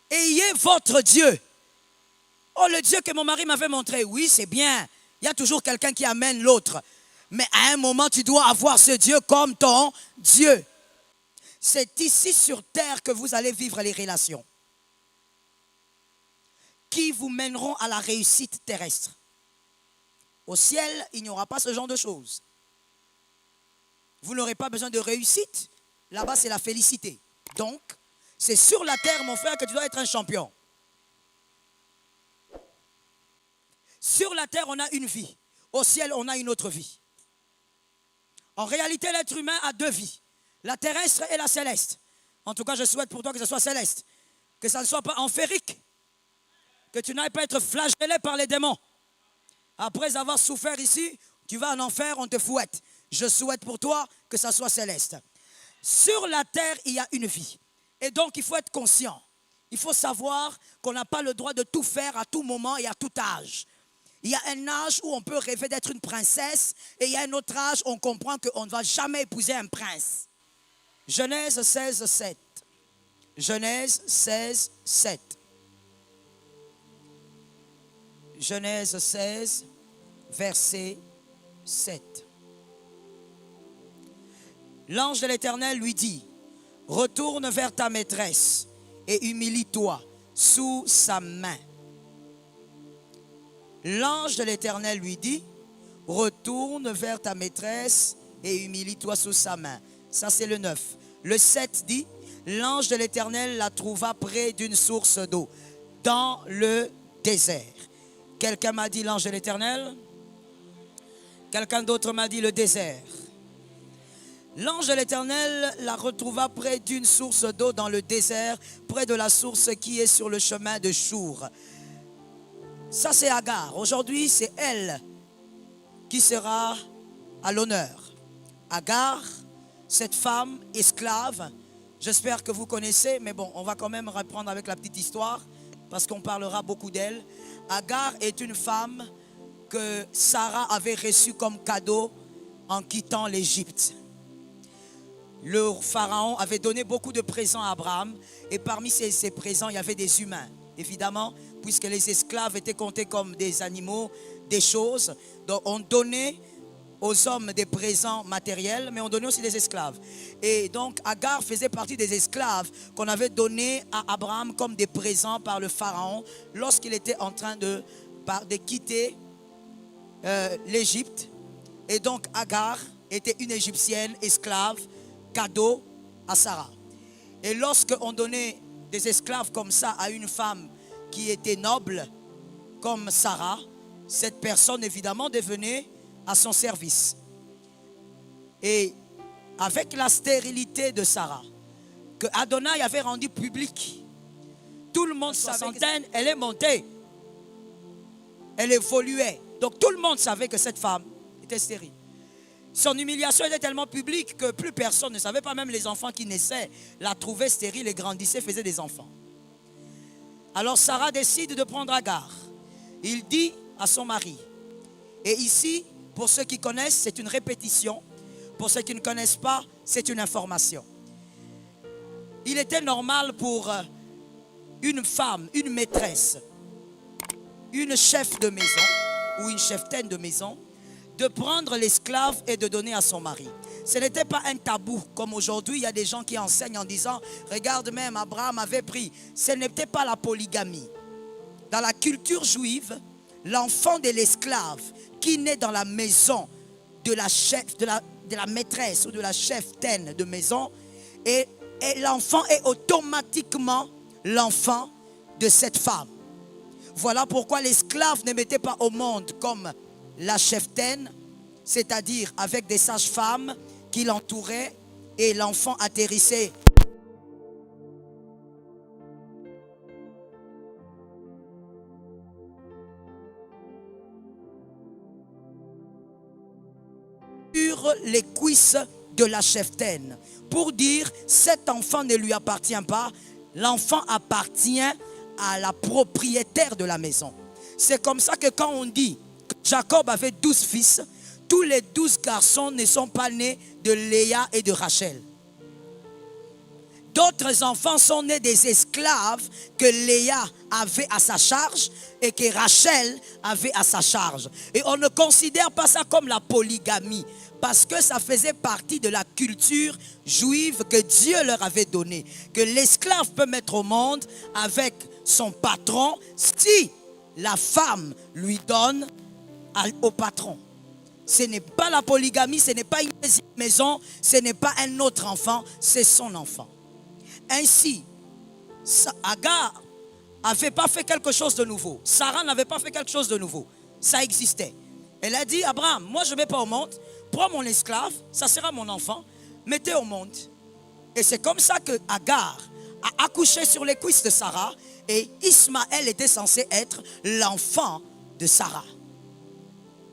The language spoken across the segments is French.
ayez votre Dieu. Oh, le Dieu que mon mari m'avait montré, oui, c'est bien. Il y a toujours quelqu'un qui amène l'autre. Mais à un moment, tu dois avoir ce Dieu comme ton Dieu. C'est ici sur terre que vous allez vivre les relations qui vous mèneront à la réussite terrestre. Au ciel, il n'y aura pas ce genre de choses. Vous n'aurez pas besoin de réussite. Là-bas, c'est la félicité. Donc, c'est sur la terre, mon frère, que tu dois être un champion. Sur la terre, on a une vie. Au ciel, on a une autre vie. En réalité, l'être humain a deux vies. La terrestre et la céleste. En tout cas, je souhaite pour toi que ce soit céleste. Que ça ne soit pas enférique. Que tu n'ailles pas être flagellé par les démons. Après avoir souffert ici, tu vas en enfer, on te fouette. Je souhaite pour toi que ça soit céleste. Sur la terre, il y a une vie. Et donc, il faut être conscient. Il faut savoir qu'on n'a pas le droit de tout faire à tout moment et à tout âge. Il y a un âge où on peut rêver d'être une princesse et il y a un autre âge où on comprend qu'on ne va jamais épouser un prince. Genèse 16, 7. Genèse 16, 7. Genèse 16, verset 7. L'ange de l'Éternel lui dit, retourne vers ta maîtresse et humilie-toi sous sa main. L'ange de l'Éternel lui dit, retourne vers ta maîtresse et humilie-toi sous sa main. Ça, c'est le 9. Le 7 dit, l'ange de l'Éternel la trouva près d'une source d'eau, dans le désert. Quelqu'un m'a dit l'ange de l'Éternel. Quelqu'un d'autre m'a dit le désert. L'ange de l'Éternel la retrouva près d'une source d'eau dans le désert, près de la source qui est sur le chemin de Chour. Ça, c'est Agar. Aujourd'hui, c'est elle qui sera à l'honneur. Agar, cette femme esclave, j'espère que vous connaissez, mais bon, on va quand même reprendre avec la petite histoire, parce qu'on parlera beaucoup d'elle. Agar est une femme que Sarah avait reçue comme cadeau en quittant l'Égypte. Le pharaon avait donné beaucoup de présents à Abraham, et parmi ces présents, il y avait des humains. Évidemment, puisque les esclaves étaient comptés comme des animaux, des choses. Donc on donnait aux hommes des présents matériels, mais on donnait aussi des esclaves. Et donc Agar faisait partie des esclaves qu'on avait donnés à Abraham comme des présents par le pharaon lorsqu'il était en train de quitter l'Égypte. Et donc Agar était une Égyptienne esclave, cadeau à Sarah. Et lorsqu'on donnait des esclaves comme ça à une femme qui était noble comme Sarah, cette personne évidemment devenait à son service. Et avec la stérilité de Sarah, que Adonai avait rendu public, tout le monde savait qu'elle est montée, elle évoluait. Donc tout le monde savait que cette femme était stérile. Son humiliation était tellement publique que plus personne ne savait, pas même les enfants qui naissaient, la trouvaient stérile et grandissaient, faisaient des enfants. Alors Sarah décide de prendre Agar. Il dit à son mari, et ici, pour ceux qui connaissent, c'est une répétition. Pour ceux qui ne connaissent pas, c'est une information. Il était normal pour une femme, une maîtresse, une chef de maison ou une cheftaine de maison, de prendre l'esclave et de donner à son mari. Ce n'était pas un tabou, comme aujourd'hui, il y a des gens qui enseignent en disant, regarde même, Abraham avait pris. Ce n'était pas la polygamie. Dans la culture juive, l'enfant de l'esclave qui naît dans la maison de la chef, de la maîtresse ou de la cheftaine de maison, et l'enfant est automatiquement l'enfant de cette femme. Voilà pourquoi l'esclave ne mettait pas au monde comme la cheftaine, c'est-à-dire avec des sages-femmes qui l'entouraient, et l'enfant atterrissait sur les cuisses de la cheftaine pour dire cet enfant ne lui appartient pas, l'enfant appartient à la propriétaire de la maison. C'est comme ça que quand on dit que Jacob avait 12 fils, tous les 12 garçons ne sont pas nés de Léa et de Rachel. d'autres enfants sont nés des esclaves que Léa avait à sa charge et que Rachel avait à sa charge. Et on ne considère pas ça comme la polygamie, parce que ça faisait partie de la culture juive que Dieu leur avait donnée. Que l'esclave peut mettre au monde avec son patron si la femme lui donne au patron. Ce n'est pas la polygamie, ce n'est pas une maison, ce n'est pas un autre enfant, c'est son enfant. Ainsi, Agar n'avait pas fait quelque chose de nouveau. Sarah n'avait pas fait quelque chose de nouveau. Ça existait. Elle a dit, Abraham, moi je ne mets pas au monde, prends mon esclave, ça sera mon enfant, mettez au monde. Et c'est comme ça que Agar a accouché sur les cuisses de Sarah et Ismaël était censé être l'enfant de Sarah.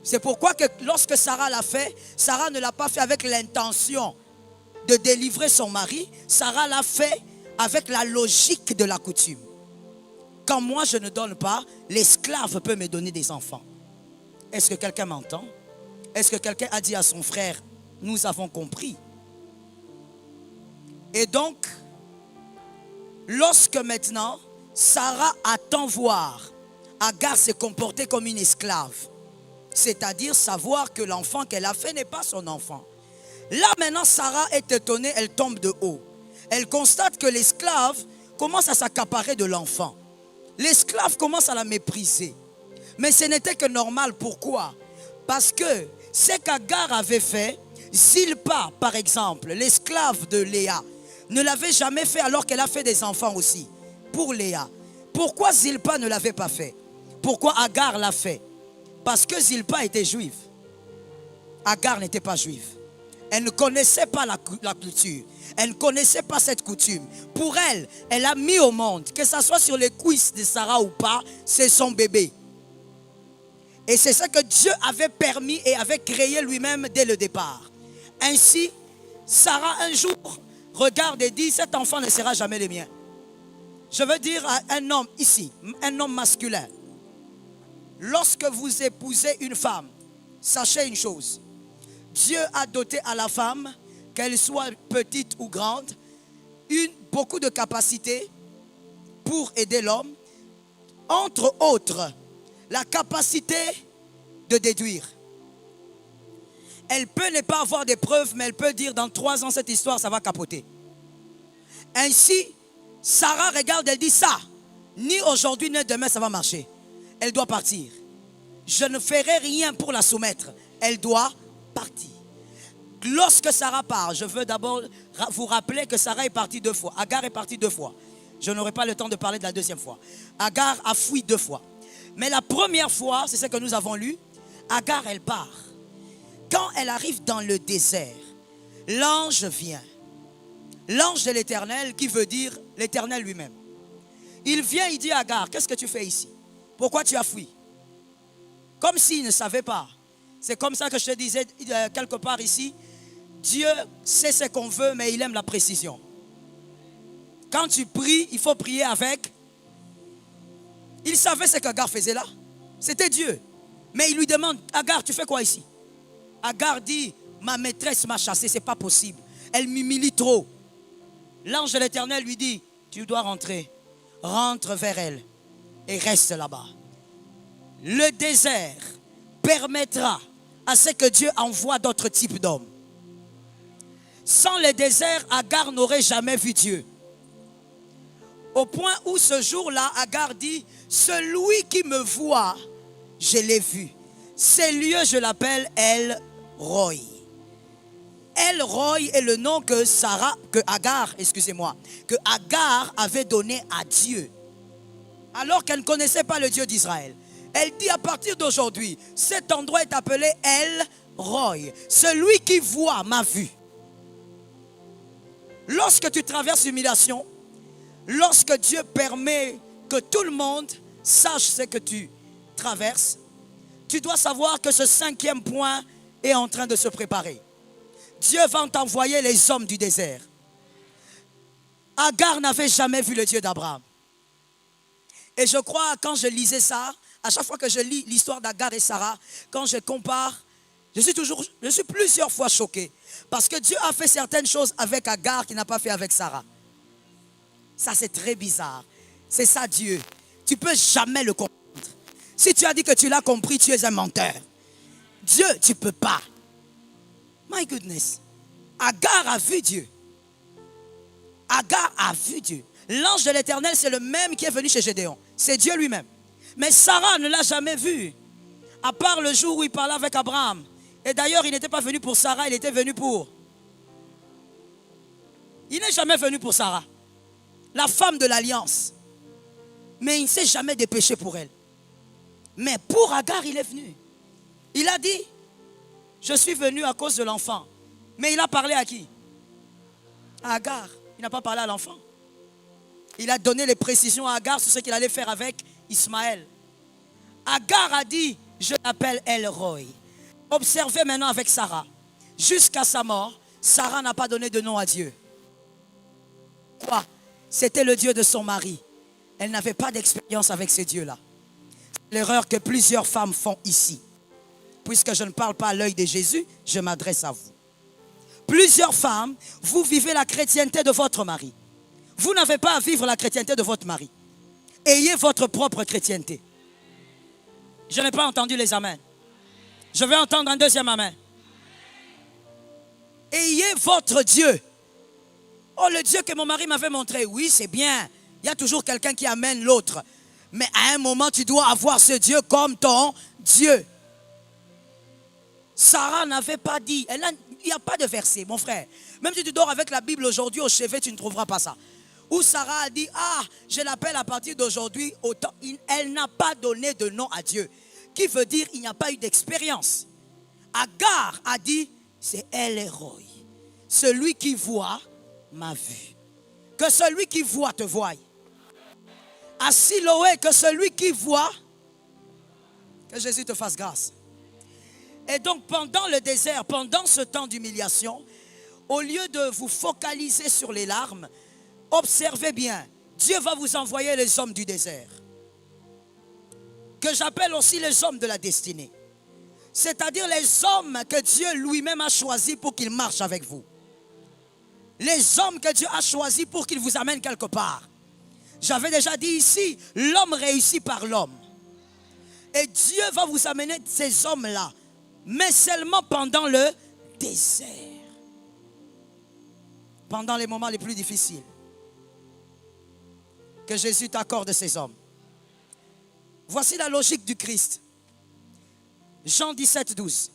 C'est pourquoi que lorsque Sarah l'a fait, Sarah ne l'a pas fait avec l'intention de délivrer son mari. Sarah l'a fait avec la logique de la coutume. Quand moi je ne donne pas, l'esclave peut me donner des enfants. Est-ce que quelqu'un m'entend? Est-ce que quelqu'un a dit à son frère, nous avons compris? Et donc, lorsque maintenant, Sarah attend voir Agar se comporter comme une esclave, c'est-à-dire savoir que l'enfant qu'elle a fait n'est pas son enfant. Là maintenant, Sarah est étonnée, elle tombe de haut. Elle constate que l'esclave commence à s'accaparer de l'enfant. L'esclave commence à la mépriser. Mais ce n'était que normal. Pourquoi? Parce que ce qu'Agar avait fait, Zilpa, par exemple, l'esclave de Léa, ne l'avait jamais fait alors qu'elle a fait des enfants aussi, pour Léa. Pourquoi Zilpa ne l'avait pas fait? Pourquoi Agar l'a fait? Parce que Zilpa était juive. Agar n'était pas juive. Elle ne connaissait pas la culture. Elle ne connaissait pas cette coutume. Pour elle, elle a mis au monde, que ce soit sur les cuisses de Sarah ou pas, c'est son bébé. Et c'est ça que Dieu avait permis et avait créé lui-même dès le départ. Ainsi, Sarah un jour regarde et dit, cet enfant ne sera jamais le mien. Je veux dire à un homme ici, un homme masculin, lorsque vous épousez une femme, sachez une chose. Dieu a doté à la femme, qu'elle soit petite ou grande, beaucoup de capacités pour aider l'homme. Entre autres, la capacité de déduire. Elle peut ne pas avoir des preuves, mais elle peut dire dans 3 ans cette histoire, ça va capoter. Ainsi, Sarah regarde, elle dit ça, ni aujourd'hui ni demain ça va marcher. Elle doit partir. Je ne ferai rien pour la soumettre. Elle doit partir. Lorsque Sarah part, je veux d'abord vous rappeler que Sarah est partie 2 fois. Agar est partie 2 fois. Je n'aurai pas le temps de parler de la deuxième fois. Agar a fui 2 fois. Mais la première fois, c'est ce que nous avons lu, Agar, elle part. Quand elle arrive dans le désert, l'ange vient. L'ange de l'Éternel, qui veut dire l'Éternel lui-même. Il vient, il dit à Agar, qu'est-ce que tu fais ici? Pourquoi tu as fui? Comme s'il ne savait pas. C'est comme ça que je te disais quelque part ici, Dieu sait ce qu'on veut, mais il aime la précision. Quand tu pries, il faut prier avec. Il savait ce qu'Agar faisait là. C'était Dieu. Mais il lui demande, Agar, tu fais quoi ici? Agar dit, ma maîtresse m'a chassé, c'est pas possible. Elle m'humilie trop. L'ange de l'Éternel lui dit, tu dois rentrer. Rentre vers elle et reste là-bas. Le désert permettra à ce que Dieu envoie d'autres types d'hommes. Sans le désert, Agar n'aurait jamais vu Dieu. Au point où ce jour-là, Agar dit, celui qui me voit, je l'ai vu. Ce lieu, je l'appelle El Roi. El Roi est le nom que Agar avait donné à Dieu. Alors qu'elle ne connaissait pas le Dieu d'Israël. Elle dit à partir d'aujourd'hui, cet endroit est appelé El Roi. Celui qui voit m'a vu. Lorsque tu traverses l'humiliation, lorsque Dieu permet que tout le monde sache ce que tu traverses, tu dois savoir que ce 5e point est en train de se préparer. Dieu va t'envoyer les hommes du désert. Agar n'avait jamais vu le Dieu d'Abraham. Et je crois, quand je lisais ça, à chaque fois que je lis l'histoire d'Agar et Sarah, quand je compare, je suis plusieurs fois choqué. Parce que Dieu a fait certaines choses avec Agar qu'il n'a pas fait avec Sarah. Ça, c'est très bizarre. C'est ça, Dieu. Tu ne peux jamais le comprendre. Si tu as dit que tu l'as compris, tu es un menteur. Dieu, tu ne peux pas. My goodness. Agar a vu Dieu. Agar a vu Dieu. L'ange de l'Éternel, c'est le même qui est venu chez Gédéon. C'est Dieu lui-même. Mais Sarah ne l'a jamais vu. À part le jour où il parlait avec Abraham. Et d'ailleurs, il n'était pas venu pour Sarah, il était venu pour... Il n'est jamais venu pour Sarah, la femme de l'alliance. Mais il ne s'est jamais dépêché pour elle. Mais pour Agar, il est venu. Il a dit, je suis venu à cause de l'enfant. Mais il a parlé à qui? À Agar. Il n'a pas parlé à l'enfant. Il a donné les précisions à Agar sur ce qu'il allait faire avec Ismaël. Agar a dit, je l'appelle El Roi. Observez maintenant avec Sarah. Jusqu'à sa mort, Sarah n'a pas donné de nom à Dieu. Quoi? C'était le Dieu de son mari. Elle n'avait pas d'expérience avec ce Dieu-là. L'erreur que plusieurs femmes font ici. Puisque je ne parle pas à l'œil de Jésus, je m'adresse à vous. Plusieurs femmes, vous vivez la chrétienté de votre mari. Vous n'avez pas à vivre la chrétienté de votre mari. Ayez votre propre chrétienté. Je n'ai pas entendu les amens. Je vais entendre un deuxième amen. Ayez votre Dieu. Oh, le Dieu que mon mari m'avait montré, oui, c'est bien. Il y a toujours quelqu'un qui amène l'autre. Mais à un moment, tu dois avoir ce Dieu comme ton Dieu. Sarah n'avait pas dit, il n'y a pas de verset, mon frère. Même si tu dors avec la Bible aujourd'hui au chevet, tu ne trouveras pas ça. Où Sarah a dit, ah, je l'appelle à partir d'aujourd'hui, autant. Elle n'a pas donné de nom à Dieu. Qui veut dire, il n'y a pas eu d'expérience. Agar a dit, c'est El Roi. Celui qui voit m'a vu. Que celui qui voit te voie. À Siloé, que celui qui voit, que Jésus te fasse grâce. Et donc pendant le désert, pendant ce temps d'humiliation, au lieu de vous focaliser sur les larmes, observez bien, Dieu va vous envoyer les hommes du désert. Que j'appelle aussi les hommes de la destinée. C'est-à-dire les hommes que Dieu lui-même a choisis pour qu'ils marchent avec vous. Les hommes que Dieu a choisis pour qu'ils vous amènent quelque part. J'avais déjà dit ici, l'homme réussit par l'homme. Et Dieu va vous amener ces hommes-là, mais seulement pendant le désert. Pendant les moments les plus difficiles. Que Jésus t'accorde ces hommes. Voici la logique du Christ. Jean 17, 12.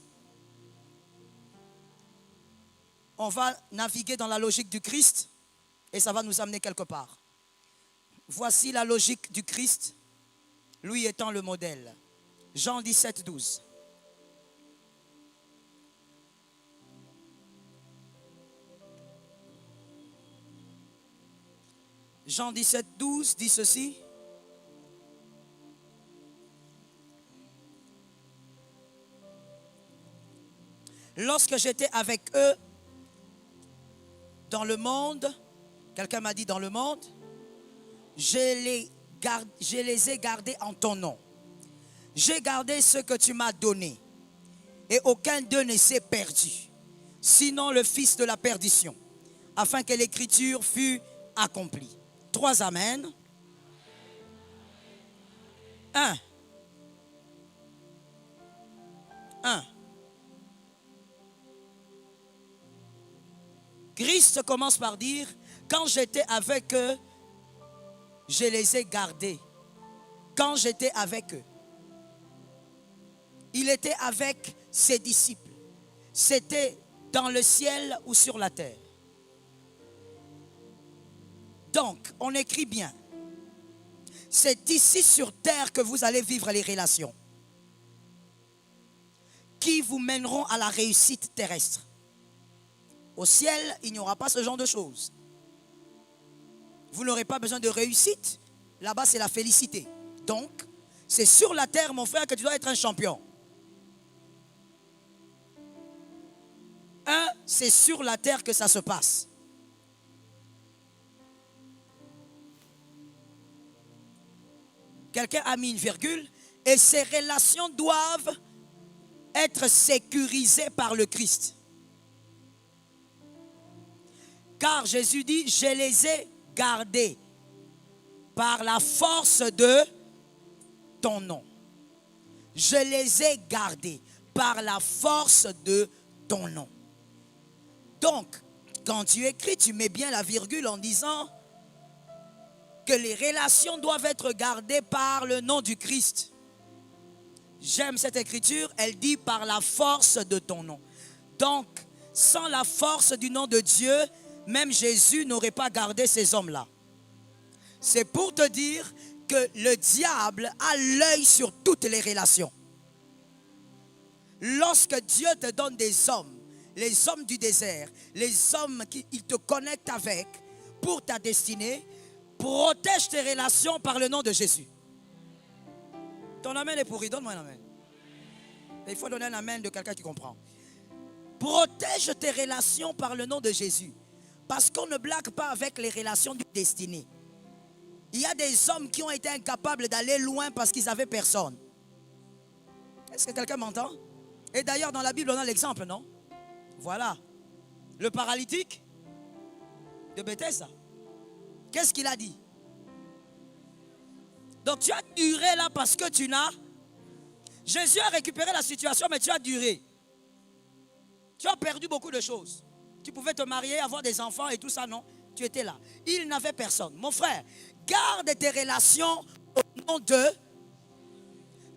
On va naviguer dans la logique du Christ et ça va nous amener quelque part. Voici la logique du Christ, lui étant le modèle. Jean 17, 12. Jean 17, 12 dit ceci. Lorsque j'étais avec eux dans le monde, quelqu'un m'a dit dans le monde, je les ai gardés en ton nom. J'ai gardé ce que tu m'as donné et aucun d'eux ne s'est perdu, sinon le fils de la perdition, afin que l'écriture fût accomplie. 3 amen. 1. Christ commence par dire, quand j'étais avec eux, je les ai gardés. Quand j'étais avec eux. Il était avec ses disciples. C'était dans le ciel ou sur la terre. Donc, on écrit bien. C'est ici sur terre que vous allez vivre les relations qui vous mèneront à la réussite terrestre. Au ciel, il n'y aura pas ce genre de choses. Vous n'aurez pas besoin de réussite. Là-bas, c'est la félicité. Donc, c'est sur la terre, mon frère, que tu dois être un champion. C'est sur la terre que ça se passe. Quelqu'un a mis une virgule. Et ces relations doivent être sécurisées par le Christ. Car Jésus dit, je les ai gardés par la force de ton nom. Je les ai gardés par la force de ton nom. Donc, quand tu écris, tu mets bien la virgule en disant que les relations doivent être gardées par le nom du Christ. J'aime cette écriture, elle dit par la force de ton nom. Donc, sans la force du nom de Dieu, même Jésus n'aurait pas gardé ces hommes-là. C'est pour te dire que le diable a l'œil sur toutes les relations. Lorsque Dieu te donne des hommes, les hommes du désert, les hommes qu'il te connecte avec pour ta destinée, protège tes relations par le nom de Jésus. Ton amen est pourri, donne-moi un amen. Il faut donner un amen de quelqu'un qui comprend. Protège tes relations par le nom de Jésus. Parce qu'on ne blague pas avec les relations du destiné. Il y a des hommes qui ont été incapables d'aller loin parce qu'ils n'avaient personne. Est-ce que quelqu'un m'entend? Et d'ailleurs, dans la Bible, on a l'exemple, non? Voilà. Le paralytique de Bethesda. Qu'est-ce qu'il a dit? Donc tu as duré là parce que tu n'as... Jésus a récupéré la situation, mais tu as duré. Tu as perdu beaucoup de choses. Tu pouvais te marier, avoir des enfants et tout ça, non? Tu étais là. Il n'avait personne. Mon frère, garde tes relations au nom de...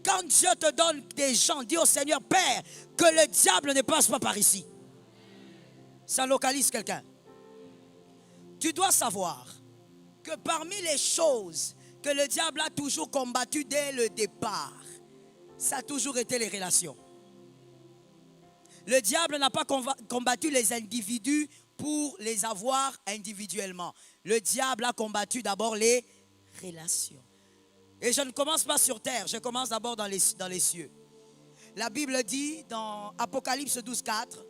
Quand Dieu te donne des gens, dis au Seigneur, Père, que le diable ne passe pas par ici. Ça localise quelqu'un. Tu dois savoir que parmi les choses que le diable a toujours combattues dès le départ, ça a toujours été les relations. Le diable n'a pas combattu les individus pour les avoir individuellement. Le diable a combattu d'abord les relations. Et je ne commence pas sur terre, je commence d'abord dans les cieux. La Bible dit dans Apocalypse 12,4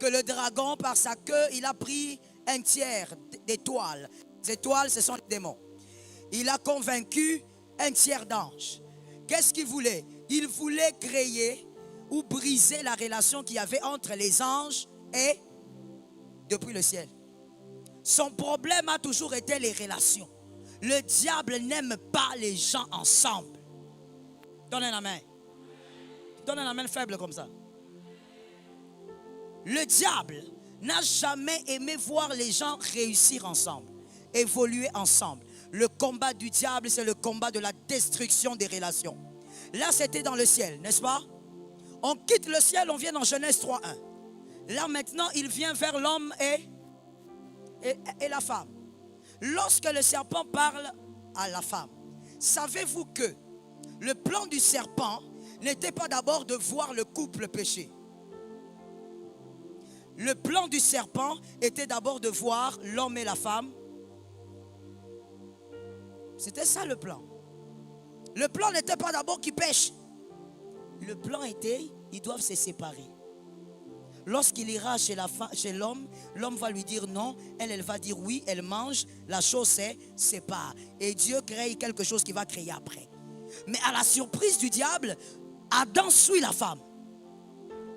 que le dragon, par sa queue, il a pris un tiers d'étoiles. Les étoiles, ce sont les démons. Il a convaincu un tiers d'anges. Qu'est-ce qu'il voulait? Il voulait créer ou briser la relation qu'il y avait entre les anges et depuis le ciel. Son problème a toujours été les relations. Le diable n'aime pas les gens ensemble. Donne un amen. Donne un amen faible comme ça. Le diable n'a jamais aimé voir les gens réussir ensemble, évoluer ensemble. Le combat du diable, c'est le combat de la destruction des relations. Là, c'était dans le ciel, n'est-ce pas? On quitte le ciel, on vient dans Genèse 3.1. Là, maintenant, il vient vers l'homme et la femme. Lorsque le serpent parle à la femme, savez-vous que le plan du serpent n'était pas d'abord de voir le couple pécher? Le plan du serpent était d'abord de voir l'homme et la femme. C'était ça le plan. Le plan n'était pas d'abord qu'ils pêchent. Le plan était, ils doivent se séparer. Lorsqu'il ira chez l'homme, l'homme va lui dire non, elle va dire oui, elle mange. La chose c'est sépare. Et Dieu crée quelque chose qu'il va créer après. Mais à la surprise du diable, Adam suit la femme.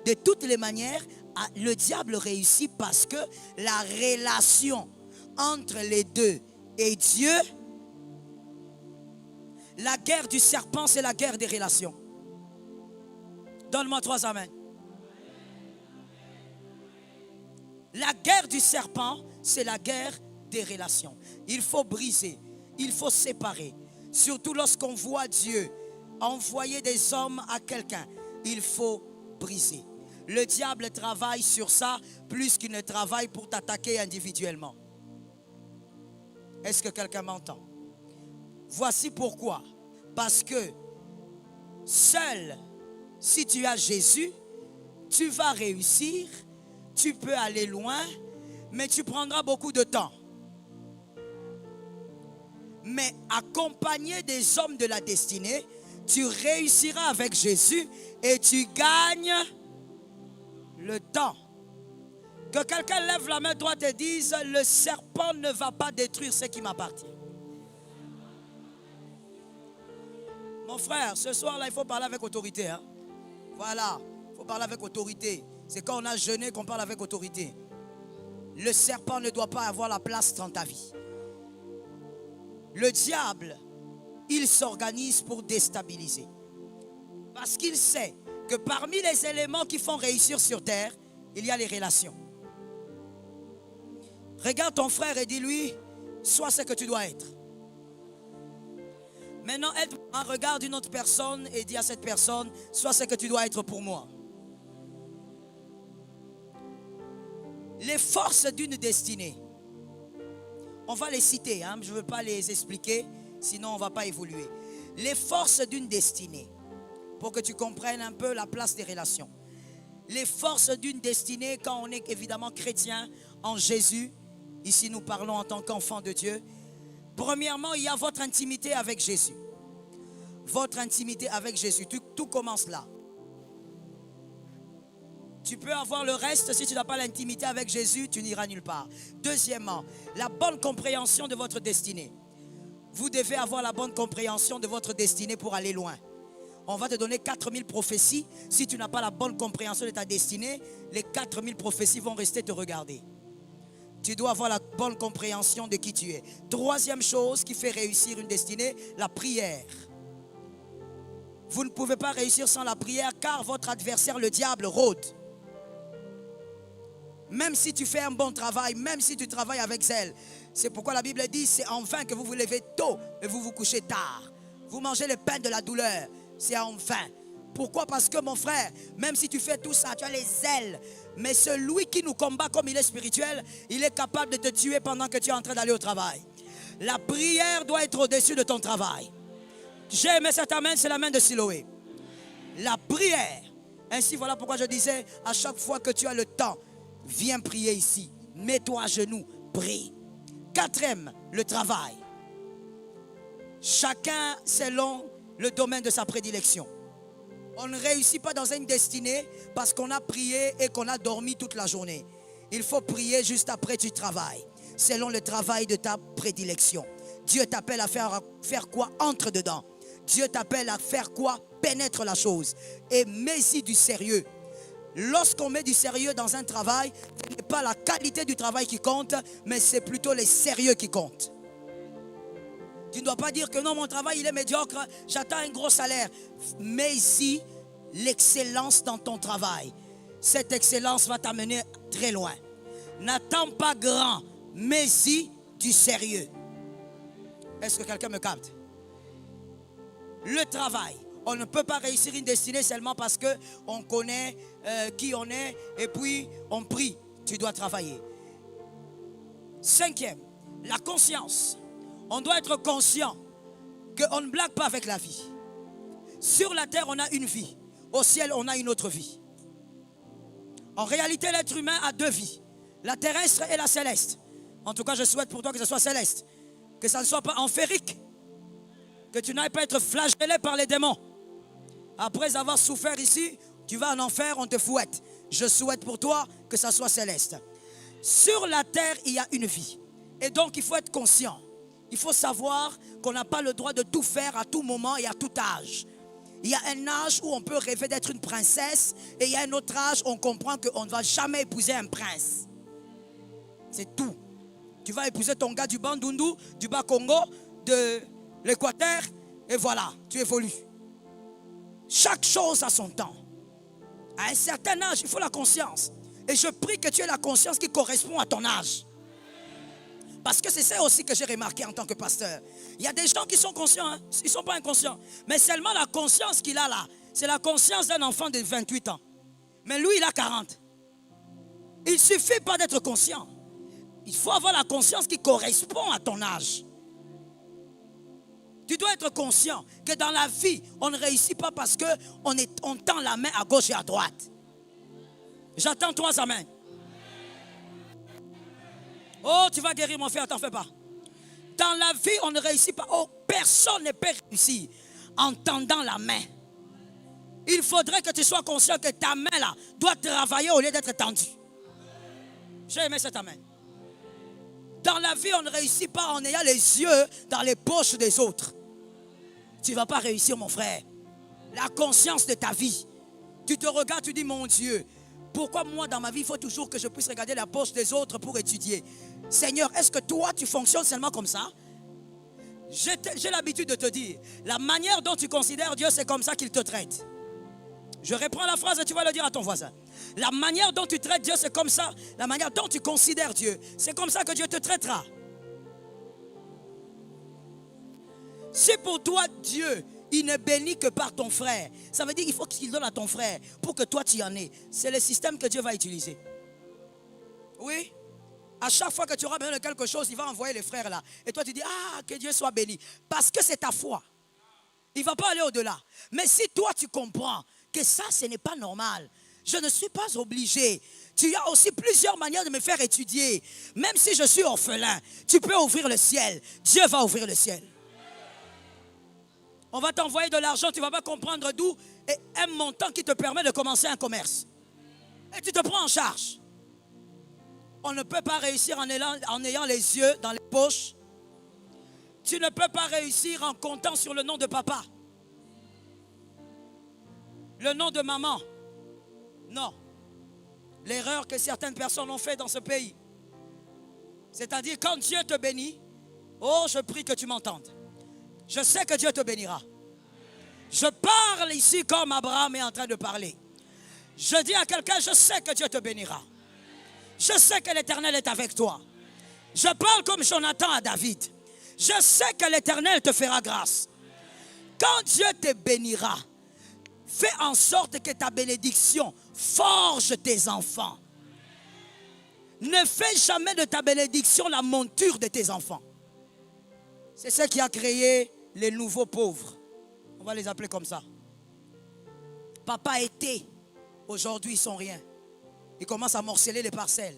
De toutes les manières, le diable réussit parce que la relation entre les deux et Dieu, la guerre du serpent, c'est la guerre des relations. Donne-moi 3 amens. La guerre du serpent, c'est la guerre des relations. Il faut briser, il faut séparer. Surtout lorsqu'on voit Dieu envoyer des hommes à quelqu'un, il faut briser. Le diable travaille sur ça plus qu'il ne travaille pour t'attaquer individuellement. Est-ce que quelqu'un m'entend? Voici pourquoi. Parce que seul, si tu as Jésus, tu vas réussir. Tu peux aller loin, mais tu prendras beaucoup de temps. Mais accompagné des hommes de la destinée, tu réussiras avec Jésus et tu gagnes le temps. Que quelqu'un lève la main droite et dise, le serpent ne va pas détruire ce qui m'appartient. Mon frère, ce soir-là, il faut parler avec autorité. Hein? Voilà, il faut parler avec autorité. C'est quand on a jeûné qu'on parle avec autorité. Le serpent ne doit pas avoir la place dans ta vie. le diable, il s'organise pour déstabiliser. Parce qu'il sait que parmi les éléments qui font réussir sur terre, il y a les relations. Regarde ton frère et dis-lui, sois ce que tu dois être. Maintenant, regarde une autre personne et dis à cette personne, sois ce que tu dois être pour moi. Les forces d'une destinée, on va les citer, hein? Je ne veux pas les expliquer, sinon on ne va pas évoluer. Les forces d'une destinée, pour que tu comprennes un peu la place des relations. Les forces d'une destinée, quand on est évidemment chrétien en Jésus, ici nous parlons en tant qu'enfants de Dieu. Premièrement, il y a votre intimité avec Jésus. Votre intimité avec Jésus, tout commence là. Tu peux avoir le reste, si tu n'as pas l'intimité avec Jésus, tu n'iras nulle part. Deuxièmement, la bonne compréhension de votre destinée. Vous devez avoir la bonne compréhension de votre destinée pour aller loin. On va te donner 4000 prophéties. Si tu n'as pas la bonne compréhension de ta destinée, les 4000 prophéties vont rester te regarder. Tu dois avoir la bonne compréhension de qui tu es. Troisième chose qui fait réussir une destinée, la prière. Vous ne pouvez pas réussir sans la prière car votre adversaire, le diable, rôde. Même si tu fais un bon travail, même si tu travailles avec zèle. C'est pourquoi la Bible dit, c'est en vain que vous vous levez tôt et vous vous couchez tard. Vous mangez le pain de la douleur, c'est en vain. Pourquoi? Parce que mon frère, même si tu fais tout ça, tu as les ailes. Mais celui qui nous combat comme il est spirituel, il est capable de te tuer pendant que tu es en train d'aller au travail. La prière doit être au-dessus de ton travail. J'ai aimé cette amen, c'est la main de Siloé. La prière. Ainsi, voilà pourquoi je disais, à chaque fois que tu as le temps, viens prier ici. Mets-toi à genoux, prie. Quatrième, le travail. Chacun selon le domaine de sa prédilection. On ne réussit pas dans une destinée parce qu'on a prié et qu'on a dormi toute la journée. Il faut prier juste après tu travailles, selon le travail de ta prédilection. Dieu t'appelle à faire quoi? Entre dedans. Dieu t'appelle à faire quoi? Pénètre la chose. Et mets-y du sérieux. Lorsqu'on met du sérieux dans un travail, ce n'est pas la qualité du travail qui compte, mais c'est plutôt le sérieux qui compte. Tu ne dois pas dire que non, mon travail il est médiocre, j'attends un gros salaire. Mets-y l'excellence dans ton travail. Cette excellence va t'amener très loin. N'attends pas grand, mets-y du sérieux. Est-ce que quelqu'un me capte? Le travail. On ne peut pas réussir une destinée seulement parce qu'on connaît qui on est et puis on prie. Tu dois travailler. Cinquième, la conscience. On doit être conscient qu'on ne blague pas avec la vie. Sur la terre, on a une vie. Au ciel, on a une autre vie. En réalité, l'être humain a deux vies. La terrestre et la céleste. En tout cas, je souhaite pour toi que ce soit céleste. Que ça ne soit pas enférique. Que tu n'ailles pas être flagellé par les démons. Après avoir souffert ici, tu vas en enfer, on te fouette. Je souhaite pour toi que ça soit céleste. Sur la terre, il y a une vie. Et donc, il faut être conscient. Il faut savoir qu'on n'a pas le droit de tout faire à tout moment et à tout âge. Il y a un âge où on peut rêver d'être une princesse et il y a un autre âge où on comprend qu'on ne va jamais épouser un prince. C'est tout. Tu vas épouser ton gars du Bandundu, du Bas-Congo, de l'Équateur et voilà, tu évolues. Chaque chose a son temps. À un certain âge, il faut la conscience. Et je prie que tu aies la conscience qui correspond à ton âge. Parce que c'est ça aussi que j'ai remarqué en tant que pasteur. Il y a des gens qui sont conscients, hein? Ils ne sont pas inconscients. Mais seulement la conscience qu'il a là, c'est la conscience d'un enfant de 28 ans. Mais lui, il a 40. Il ne suffit pas d'être conscient. Il faut avoir la conscience qui correspond à ton âge. Tu dois être conscient que dans la vie, on ne réussit pas parce qu'on tend la main à gauche et à droite. J'attends 3 amens. Oh, tu vas guérir mon frère, t'en fais pas. Dans la vie, on ne réussit pas. Oh, personne ne peut réussir en tendant la main. Il faudrait que tu sois conscient que ta main là doit travailler au lieu d'être tendue. J'ai aimé cette main. Dans la vie, on ne réussit pas en ayant les yeux dans les poches des autres. Tu ne vas pas réussir, mon frère. La conscience de ta vie. Tu te regardes, tu dis, mon Dieu, pourquoi moi, dans ma vie, il faut toujours que je puisse regarder la poche des autres pour étudier? Seigneur, est-ce que toi, tu fonctionnes seulement comme ça? J'ai l'habitude de te dire, la manière dont tu considères Dieu, c'est comme ça qu'il te traite. Je reprends la phrase et tu vas le dire à ton voisin. La manière dont tu traites Dieu, c'est comme ça. La manière dont tu considères Dieu, c'est comme ça que Dieu te traitera. Si pour toi, Dieu, il ne bénit que par ton frère, ça veut dire qu'il faut qu'il donne à ton frère pour que toi, tu y en aies. C'est le système que Dieu va utiliser. Oui. À chaque fois que tu auras besoin de quelque chose, il va envoyer les frères là. Et toi, tu dis, ah, que Dieu soit béni. Parce que c'est ta foi. Il ne va pas aller au-delà. Mais si toi, tu comprends que ça, ce n'est pas normal. Je ne suis pas obligé. Tu as aussi plusieurs manières de me faire étudier. Même si je suis orphelin, tu peux ouvrir le ciel. Dieu va ouvrir le ciel. On va t'envoyer de l'argent, tu ne vas pas comprendre d'où. Et un montant qui te permet de commencer un commerce. Et tu te prends en charge. On ne peut pas réussir en ayant les yeux dans les poches. Tu ne peux pas réussir en comptant sur le nom de papa. Le nom de maman. Non. L'erreur que certaines personnes ont fait dans ce pays. C'est-à-dire quand Dieu te bénit, oh, je prie que tu m'entendes. Je sais que Dieu te bénira. Je parle ici comme Abraham est en train de parler. Je dis à quelqu'un, je sais que Dieu te bénira. Je sais que l'Éternel est avec toi. Je parle comme Jonathan à David. Je sais que l'Éternel te fera grâce. Quand Dieu te bénira, fais en sorte que ta bénédiction forge tes enfants. Ne fais jamais de ta bénédiction la monture de tes enfants. C'est ce qui a créé les nouveaux pauvres. On va les appeler comme ça. Papa était, aujourd'hui ils sont rien. Ils commencent à morceler les parcelles.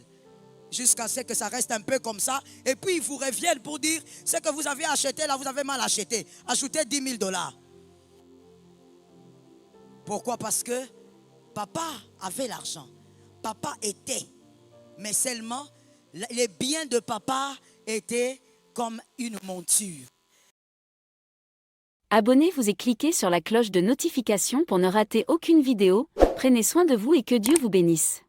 Jusqu'à ce que ça reste un peu comme ça. Et puis ils vous reviennent pour dire, ce que vous avez acheté là, vous avez mal acheté. Ajoutez 10 000 $. Pourquoi? Parce que papa avait l'argent. Papa était. Mais seulement, les biens de papa étaient comme une monture. Abonnez-vous et cliquez sur la cloche de notification pour ne rater aucune vidéo. Prenez soin de vous et que Dieu vous bénisse.